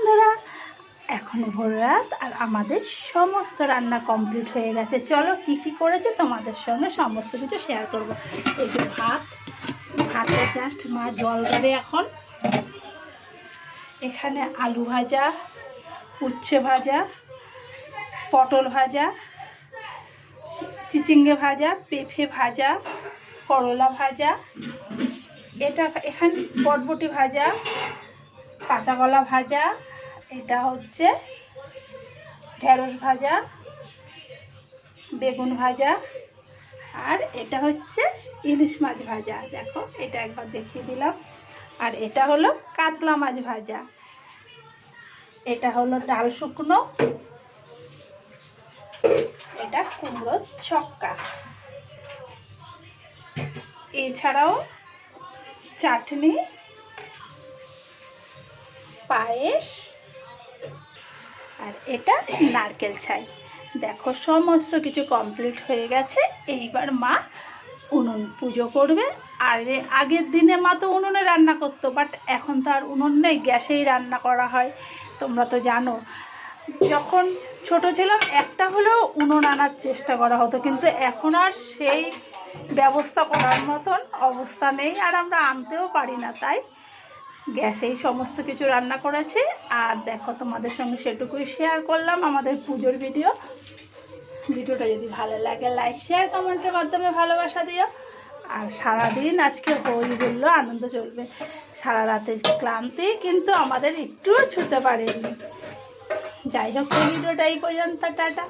বন্ধুরা, এখন ভোর রাত আর আমাদের সমস্ত রান্না কমপ্লিট হয়ে গেছে। চলো কি কি করেছে তোমাদের সঙ্গে সমস্ত কিছু শেয়ার করব। এই যে ভাতে জাস্ট মা জল দেবে এখন। এখানে আলু ভাজা, উচ্ছে ভাজা, পটল ভাজা, চিচিঙ্গে ভাজা, পেঁপে ভাজা, করলা ভাজা, এখানে বটবটি ভাজা, কাঁচা কলা ভাজা, এটা হচ্ছে ঢেঁড়স ভাজা, বেগুন ভাজা, আর এটা হচ্ছে ইলিশ মাছ ভাজা। দেখো এটা একবার দেখিয়ে দিলাম। আর এটা হলো কাতলা মাছ ভাজা, এটা হলো ডাল শুকনো, এটা কুমড়োর ছক্কা, এছাড়াও চাটনি, পায়েস, আর এটা নারকেল ছাই। দেখো সমস্ত কিছু কমপ্লিট হয়ে গেছে। এইবার মা উনুন পুজো করবে। আর আগের দিনে মা তো উনুনে রান্না করতো, বাট এখন তো আর উনুন নেই, গ্যাসেই রান্না করা হয়। তোমরা তো জানো, যখন ছোট ছিলাম একটা হলেও উনুন আনার চেষ্টা করা হতো, কিন্তু এখন আর সেই ব্যবস্থা করার মতন অবস্থা নেই, আর আমরা আনতেও পারি না। তাই গ্যাসেই সমস্ত কিছু রান্না করেছি। আর দেখো তোমাদের সঙ্গে সেটুকুই শেয়ার করলাম আমাদের পুজোর ভিডিওটা যদি ভালো লাগে লাইক শেয়ার কমেন্টের মাধ্যমে ভালোবাসা দিও। আর সারাদিন আজকে হই হুল্লো আনন্দ চলবে। সারা রাতে ক্লান্তি কিন্তু আমাদের একটুও ছুতে পারেনি। যাই হোক, ভিডিওটা এই পর্যন্ত, টাটা।